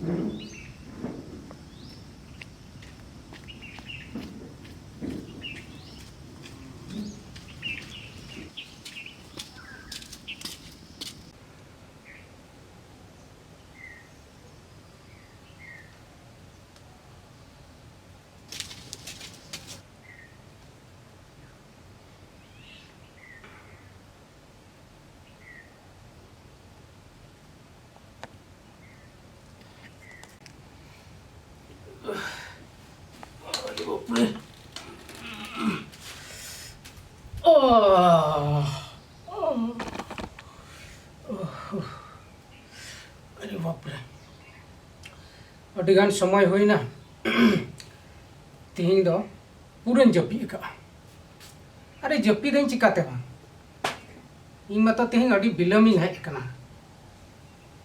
अरे बाप रे अडिगान समय होइना तिहिं दो पूरन जपी का अरे जपी दिन चिकाते बा इन मत तिहिं अडी बिलमी हेज कना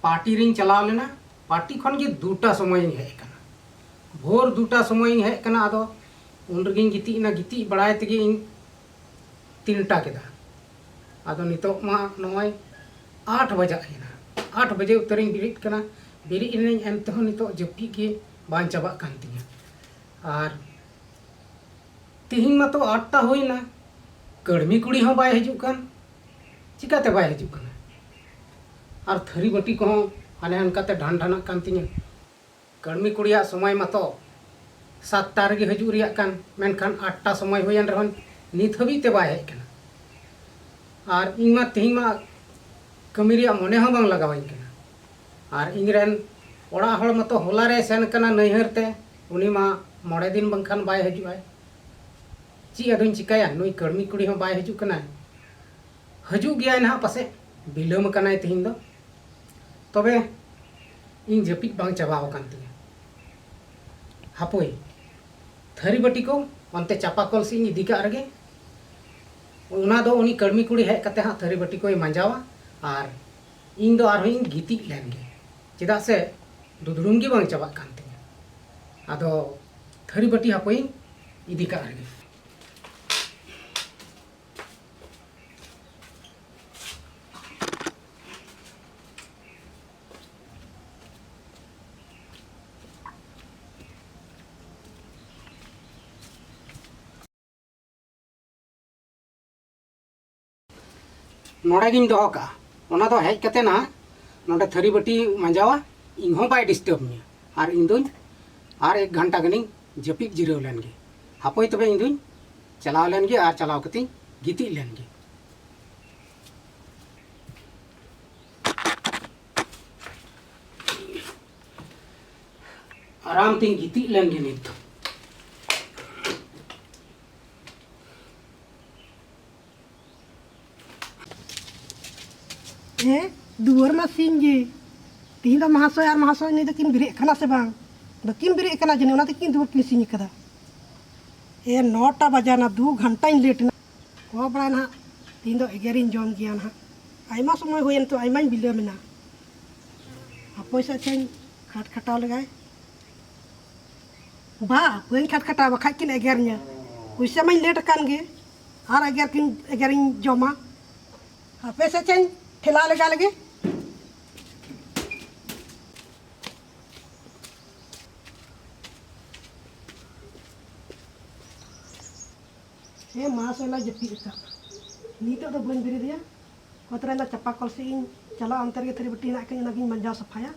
पार्टी रिंग चलाव लेना पार्टी खन के दूटा समय हेज कना भोर दूटा समय हेज कना आदो उन रगिन गिती ना गिती बड़ाय तेगे इन 3टा केदा आदो नितो मा नय 8 बजे आइना 8 बजे उतरिंग बिरित कना बिरित इन एम तहो नितो जपी के बां चाबा कान तिया आर तिहिं मा तो 8टा होइना कड़मी कुड़ी हो बाय हजू कान चिकाते बाय हजू कान आर थरी बटी को हाने हनकाते ढान ढाना कान तिया कड़मी कुड़िया समय मा तो 7टा रेगे हजू रिया कान मेनखान 8टा समय होयन रहन नित हबी ते बाय हेज कना आर इमा तिहिं मा कमी रिया मने हो बांग लगावाइन कना आर इंगरेन ओड़ा हड़ मतो होला रे सेन कना नैहर ते उनी मा 9 दिन बंखान बाय हजू आय ची अदुन चिकाया नुई कड़मी कुड़ी हो बाय हजू कना हजू गया ना पासे बिलम कना तिहिं दो तबे इन जपित बांग चाबाव कान तिया हापोई थरी बटी को अंते चापाकल से इदी का रगे उना दो उनी कड़मी कुड़ी हेज कते हा थरी बटी को मांजावा आर इन दो आर इन गिती लेनगे चेदा से दुदुरुम गे बांग चाबा कान तिया आदो थरी बटी हापोई इदी का रगे नोड़े गिन दो का ओना दो हेज कते ना नोड़े थरी बटी मांजावा इन हो बाय डिस्टर्ब मिया आर इन दुन आर 1 घंटा गनिंग जपिक जिराव लेनगे हापोई तबे इन दुन चलाव लेनगे आर चलाव कती गिती लेनगे आराम तीन गिती लेनगे नित दुआर मा सिंगे तिहिं दो महाशय और महाशय नहीं दकिन बिरे खना से बांग दकिन बिरे खना जने ओना दकिन दुआर किन सिंग कदा 9टा बजा ना 2 घंटा इन लेट ना को बड़ा ना तिहिं दो 11 जम गया ना आइमा समय होयन तो आइमा बिले मेना पैसा चेन खाट खटाव लगाए बा कोइन खाट खटा बखा किन 11 nya पैसा मैं लेट कान गे आर 11 जमा पैसा चेन ठेला लगा लगे महाशयला जपी नित तो बन बिरी दिया कतरा चापाकल से चला अंतर के थरी बटी ना मंजा सफाया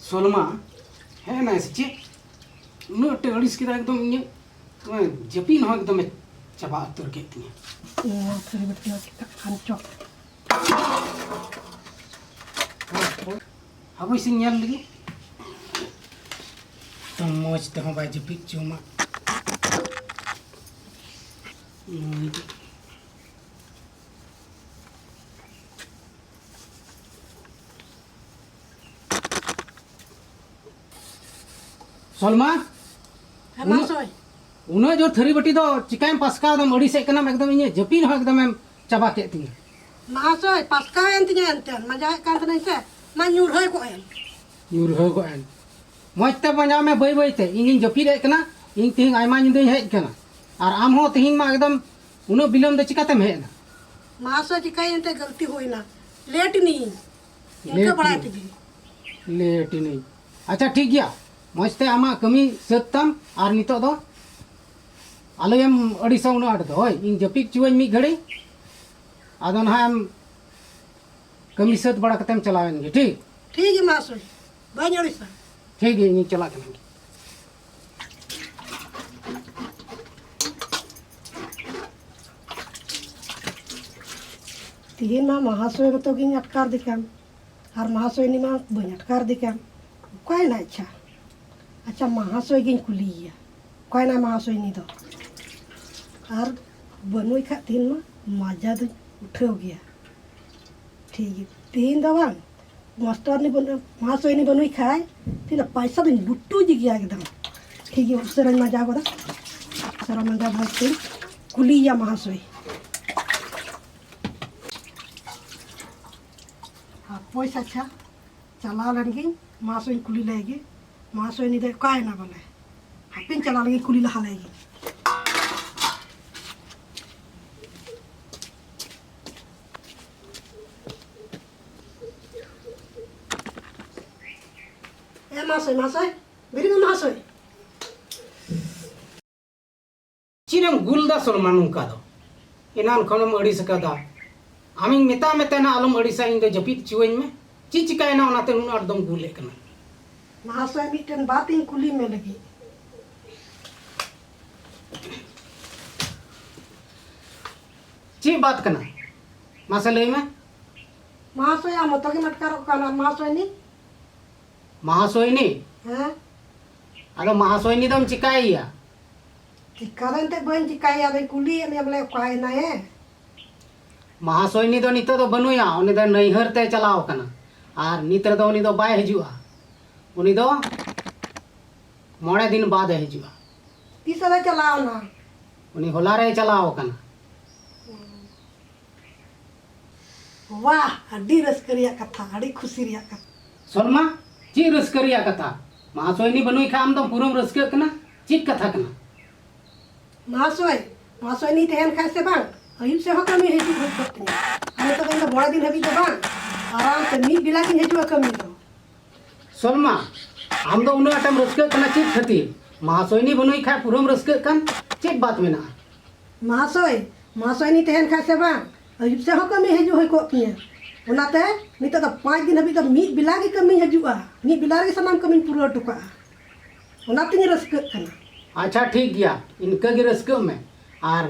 सोलमा है ना से नुटे अड़िस के एकदम इन जपी न एकदम चाबा उतर के तिया थरी बटी खानचो अब इसे नेल लगी तो मौज ते हो बाय जपी चुमा सलमा ᱦᱮᱸ ᱢᱟᱦᱟᱥᱚᱭ उन्हें जो थरी बटी दो चिकाएम पासका दम अड़ी से कना एकदम इने जपी हो एकदम एम चाबा के तिंग ᱢᱟᱦᱟᱥᱚᱭ ᱯᱟᱥᱠᱟᱣᱮᱱ ᱛᱤᱧᱟᱹ ᱮᱱᱛᱮᱫ ᱢᱟᱡᱟᱣᱮᱫ ᱠᱟᱱ ᱛᱟᱦᱮᱱᱟᱹᱧ ᱥᱮ ᱢᱟ ᱧᱩᱨᱦᱟᱹ ᱠᱚᱜᱼᱮᱱ यूर हो गो एन मज ते बजा में बई बई ते इन जपी रे कना इन तिंग आयमा निदे हेज कना और आम हो तिंग मा एकदम उनो बिलम दे चिकातेम हेज ना ᱢᱟᱦᱟᱥᱚᱭ ᱪᱤᱠᱟᱹᱭ ᱮᱱᱛᱮ ᱜᱟᱹᱞᱛᱤ ᱦᱩᱭᱱᱟ ᱞᱮᱴ ᱱᱤᱧ ᱤᱱᱠᱟᱹ ᱵᱟᱲᱟᱭ ᱛᱮᱜᱮ लेट नहीं अच्छा ठीक गया मज ते आमा कमी सत्तम और नितो दो आलोयम अड़ीसा उना आड़ दो होय इन जपी चुवኝ मी घड़ी आदो ना हम कमी सत बड़ा कतेम चलावेंगे ठीक ᱴᱷᱤᱠ ᱜᱮ ᱢᱟᱦᱟᱥᱚᱭ ᱵᱟᱹᱧ ᱟᱹᱲᱤᱥᱟ ठीक है इन चला करेंगे ᱛᱤᱦᱤᱧ ᱢᱟ ᱢᱟᱦᱟᱥᱚᱭ ᱢᱚᱛᱚ ᱜᱤᱧ ᱟᱴᱠᱟᱨ ᱫᱮᱠᱟᱢ ᱟᱨ ᱢᱟᱦᱟᱥᱚᱭ ᱱᱤ ᱢᱟ ᱵᱟᱹᱧ ᱟᱴᱠᱟᱨ ᱫᱮᱠᱟᱢ ᱚᱠᱟᱭᱱᱟ ᱟᱪᱪᱷᱟ ᱢᱟᱦᱟᱥᱚᱭ ᱜᱤᱧ ᱠᱩᱞᱤᱭᱮᱭᱟ ᱚᱠᱟᱭᱱᱟ ᱢᱟᱦᱟᱥᱚᱭ ᱱᱤ ᱫᱚ ᱟᱨ ᱵᱟᱹᱱᱩᱭ ᱠᱷᱟᱡ ᱛᱤᱦᱤᱧ ᱢᱟ ᱢᱟᱡᱟ ᱫᱚᱧ ᱩᱴᱷᱟᱹᱣ ᱜᱮᱭᱟ ᱴᱷᱤक ᱜᱮᱭᱟ ᱛᱤᱦᱤᱧ ᱫᱚ ᱵᱟᱝ मास्टर ने महाशय ने बनई खाए तीन पैसा दिन बुट्टू जी गया एकदम ठीक है उसरा मजा गोदा उसरा मजा भरते कुलिया महाशय हाँ पैसा अच्छा चला लगे महाशय कुली लेगी महाशय ने दे काय ना बोले हापिन चला लगे कुली लहा लेगी महाशय महाशय मेरी में महाशय चिरम गुलदा सलमान उनका दो इनान खनम अड़ी सकदा आमिंग मेता मेता ना आलम अड़ी सा इन दे जपीत चुवኝ में ची चिकाय ना ओनाते उन अडदम गुले कना महाशय मिटन बात इन कुली में लगी ची बात कना मासे लई में महाशय आ मतो के मटकार काना महाशय नी महासोयनी हाँ अदो महासोयनी दम चिकाइया चिकादन ते बन चिकाया दे कुली में बोले काय ना है महासोयनी दो नितो दो बनुया उनी दो नैहर ते चलाव कना आर नितर दो उनी दो बाय हजुआ उनी दो मोड़े दिन बाद हजुआ तीस रे चलाओ ना उनी होला रे चलाव कना वाह अड्डी रसकरिया कथा अड्डी खुशी रिया कथा सलमा ची रसकरिया कथा महासोयनी बनुई खाम दो पुरम रसक कना चिक कथा कना महाशय नी तहन खाए से बांग अयुब से हो कमी हेजु भोज करते हमें तो कहीं बड़ा दिन हबी तो बांग आराम से मी बिला की हेजु कमी तो सलमा हम दो उना आटम रसक कना चिक खती महासोयनी बनुई खा पुरम रसक कन चिक बात में ना महाशय नी तहन खाए से बांग अयुब से हो कमी हेजु होय को पिया उनाते नित तो 5 दिन हबी तो मी बिला की कमी हजुआ मी बिला रे सनाम कमी पूरा टुका उनाते नी रसक कना अच्छा ठीक गया इनका गी रसक में और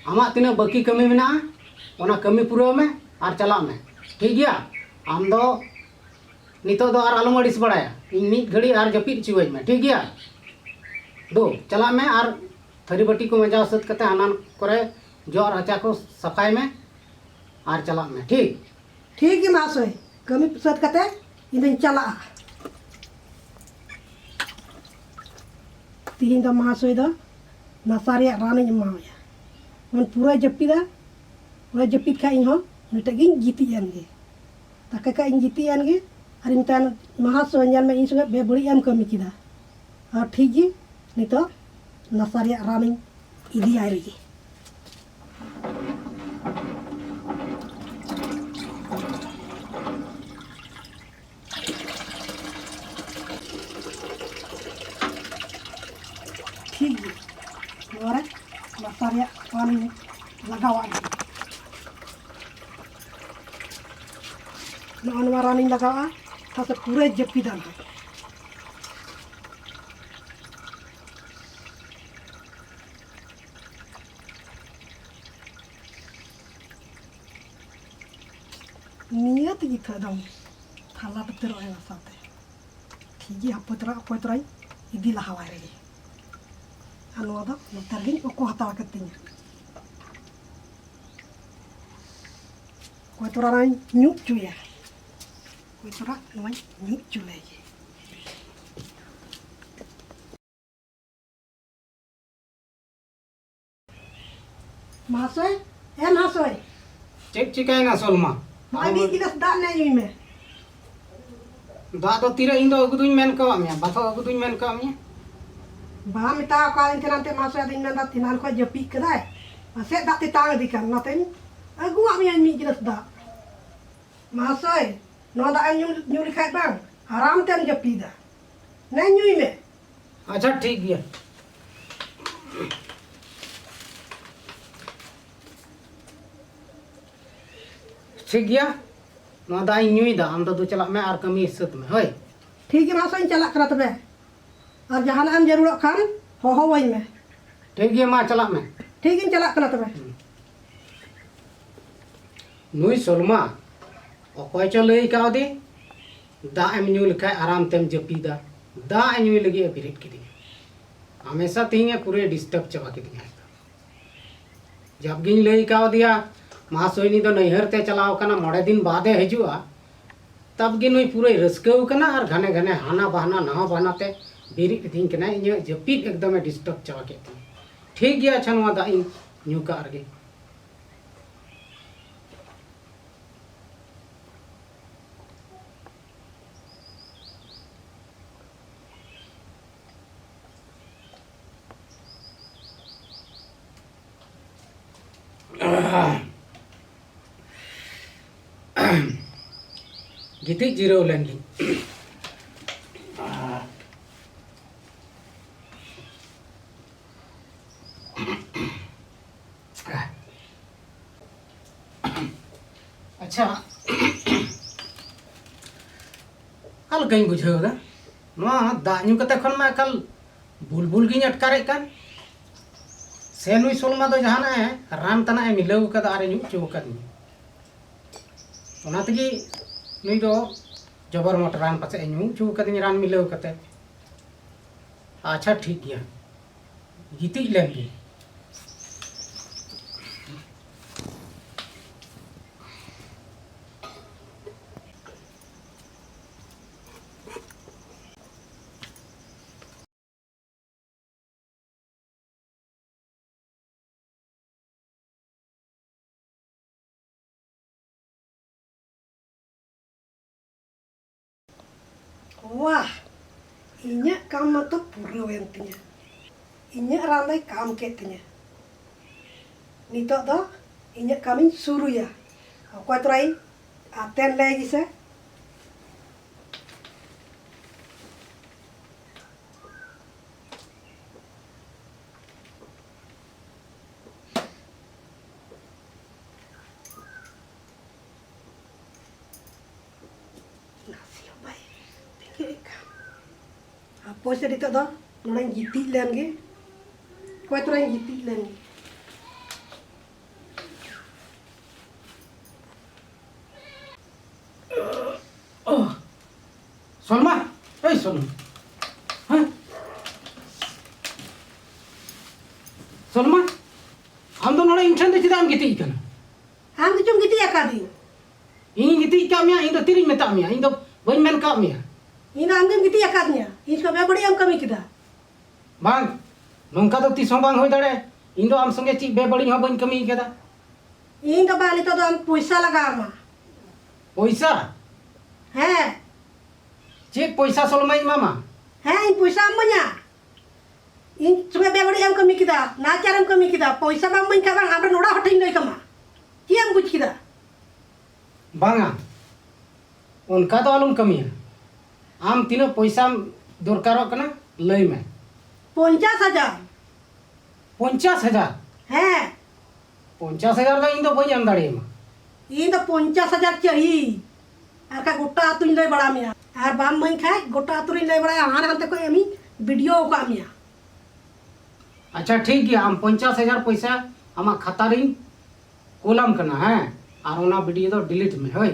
आमा तीना बाकी कमी में ओना कमी पूरा में और चला में ठीक गया आम दो नितो दो और आलम अड़ीस बड़ाया इन मिट घड़ी और जपीत चुवኝ में ठीक गया दो चला में और थरी बटी को मजा सत कते हानान करे जो और आचा को सफाई में और चला में ठीक है महाशय कमी सत कते इन चला तीन द महाशय द नसारिया रानी माया मन पूरा जपीदा पूरा जपीद खा इन हो निटा गिन जीती जानगे ताके का इन जीती जानगे और इनतान महाशय जान में इन संगे बे बड़ी एम कमी किदा और ठीक जी नहीं तो नसारिया रानी इदी आय रही ठीक है और मसारिया पानी लगावा नॉन रानी लगावा था से पूरे जप्पी दान है नियत की था दम थाला पत्थर आया साथे ठीक है पत्थर इदी लहावा रे anu ada tergin aku hata katanya ko tora nyuk cuya ko tora nyuk culai महाशय ए महाशय चेक चिकायना सोलमा मैं भी गिलास दाग नहीं हुई मैं दा तो तीरे इन दो अगुदुኝ मेन का मिया बाथो अगुदुኝ मेन का मिया बा मिता का इन तेनाते महाशय दिन में दा तिनान को जपी कदाय असे दा ते तांग दिkan नाते अगु आमी मी गिलास दा महाशय नो दा न्यू लिखाय बांग आराम तेम जपी दा नहीं न्यूई में अच्छा ठीक गया ठीक गया नो दा न्यूई दा हम तो चला में और कमी इज्जत में होय ठीक है महाशय चला करा तबे और जहां हम जरूरत खान हो वही में ठीक गया मा चला में ठीक है चला करा तबे नुई सोलमा अकय च लई का दे दा एम न्यू लिखा आराम तेम जपीदा दा न्यू लगे बिरिट की हमेशा तीन पूरे डिस्टर्ब चबा के दिया जब गिन लई का दिया महासोयनी तो नैहर ते चलाव कना मोड़े दिन बादे हजुआ तब गे नुई पूरे रस्कव कना और घने घने हाना बहाना नहा बहाना ते बिरिट दिन कना इन जपीद एकदम डिस्टर्ब चबा के ठीक गया अच्छा नवा दा इन न्यू का आगे गिती जीरो लेंगी अच्छा कल कहीं बुझेगा दाñu कते खन में कल बुलबुल गिन अटकारे कन से नुई सोलमा दो जहाना है रान तना है मिलाव कदा आरे न्यू चो कदी ओना तगी नुई दो जबर मोट रान पासे न्यू चो कदी रान मिलाव कते अच्छा ठीक गया गिती लेंगे Wah, inya kam tuh pura wentinya. Inya randai kam ketnya. Nito do, inya kamin suruh ya. Aku try aten lagi se. Apa sih itu dah? Orang gitik lagi. Kau itu orang gitik lagi. Oh, Solma, Solma, hah? Solma, हम तो नोड़े इंसान देखी दाम गिती इकना हम तो cuma gitik ya kadi. इन गिती कामिया इन तो तिरिंग में तामिया इन तो वही मन Kamiya Ini angin gitu ya katnya. Ini kau beri yang kami kita. बांग नोंका तो तीसों बांग हो दड़े इन तो हम संगे ची बे बड़ी हाँ बन कमी केदा Ini tuh balik tuh am पैसा लगा ama. पैसा Heh, चे पैसा सोलमा मामा ini पैसा amanya. Ini cuma beri yang kami kita. Nacar yang kami kita. पैसा bang main kabang. Amra noda hoting doi kama. Kiam buj kita. बांगा उनका तो आलम कमी है आम तीनों पैसा दरकारों कना लई में 50,000. 50,000 Heh, 50,000 का इन तो वही अंदाड़े में ini tuh 50,000 चाहिए. Arka gota atu ini bड़ा मिया. Ar bam main खाए gota atu ini बड़ा आहार हम तक एमी वीडियो का मिया. अच्छा ठीक है हम 50,000 पैसा हमारा खाता रिंग कोलम करना है और उना वीडियो तो डिलीट में है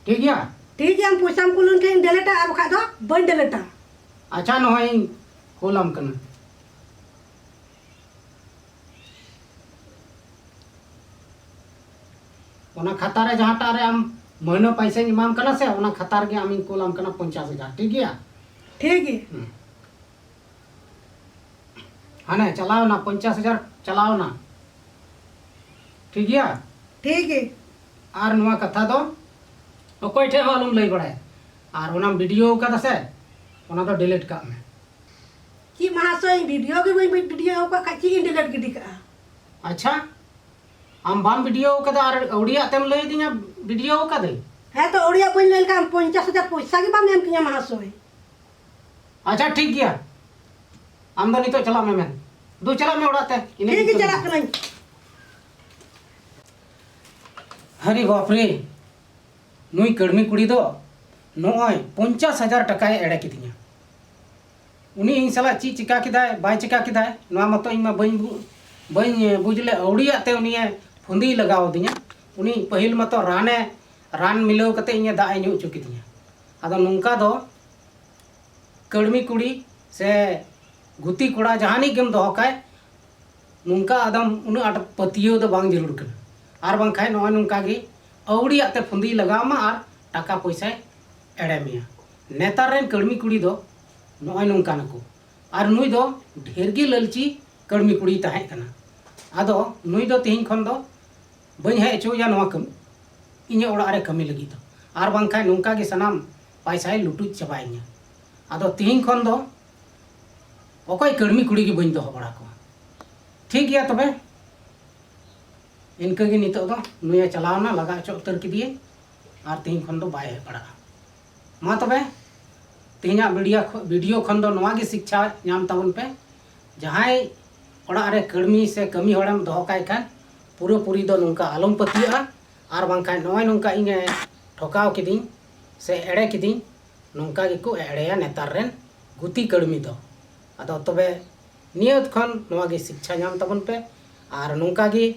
ठीक है ठीक है हम पैसा हम कुलन के डिलीटा अब खा दो बन डिलीटा. अच्छा न है कोलम करना उना खाता रे जहाँ टारे हम महीना पैसे इमाम करना से उना खाता रे हम कोलम करना 50,000 ठीक है ठीक है. हाँ ना चलाओ ना 50,000 चलाओ ना ठीक गया ठीक है और नुआ कथा दो अकोय ठे हो आलम लई बड़ाय और ओना वीडियो का दसे ओना तो डिलीट का में कि महाशय वीडियो के वीडियो का काची डिलीट गिडी का अच्छा आम बाम वीडियो का और उड़िया तेम लई दिया वीडियो का दे है तो ओडिया बोल लेल का 50,000 पैसा के बाम एम किया महाशय अच्छा ठीक गया आम दो नितो चला में दो चला में उड़ाते ठीक है चला कनाई हरी बाप रे नुई कड़मी कुड़ी दो नोय 50,000 टका एड़े किदिया उनी इन साला ची चिका किदाय बाय चिका किदाय नोआ मतो इमा बई बुझले औड़िया ते उनी फुंदी लगाव दिया उनी पहिल मतो रान मिलाव कते इnya दा न्यू चुकी दिया आदो नुंका दो कड़मी कुड़ी से गुती कोड़ा जहानी गेम दोह काय नुंका आदम उना आट पतियो दो बांग जरूर कना और बांग खाय नोआ नुंका गे औड़िया ते फुंदी लगाव मा और टाका पैसा एड़े मिया नेतार रेन कड़मी कुड़ी दो नोय नुंका नको और नुई दो ढेर गे ललची कड़मी कुड़ी ताहे कना आदो नुई दो तिहिं खन दो बई हे चोया नोआ कम इnya ओड़ा रे कमी लगी दो और बांग खाय नुंका गे सनाम पैसा लुटू चबाइnya आदो तिहिं खन दो ओकय कड़मी कुड़ी गे बई दो बड़ा को ठीक गया तबे इनका गे नितो दो नुया चलावना लगा चो उतर किदिए और तिहिं खन दो बाय हे पड़ा मा तबे तिहिंया वीडियो खन दो नोआ गे शिक्षा नाम ताबन पे जहाय ओड़ा रे कड़मी से कमी होड़म दोह काय खान पूरा पूरी दो नुंका आलम पतिया और बांखाय नोय नुंका इने ठोकाव किदिं से एड़े किदिं नुंका गे को एड़ेया नेतार रेन गुती कड़मी दो आदो तबे नियत खन नोआ गे शिक्षा नाम ताबन पे और नुंका गे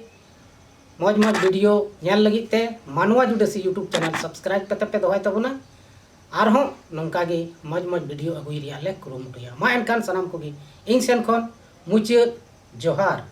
मौज वीडियो नेल लगित ते मानवा जुडसी यूट्यूब चैनल सब्सक्राइब कते पे दोहाय तबना और हों नौका गे मौज वीडियो अगुई रिया ले कुरुमुटुया मा एनकान सनाम को गे इन सेन खन मुचाद जोहार।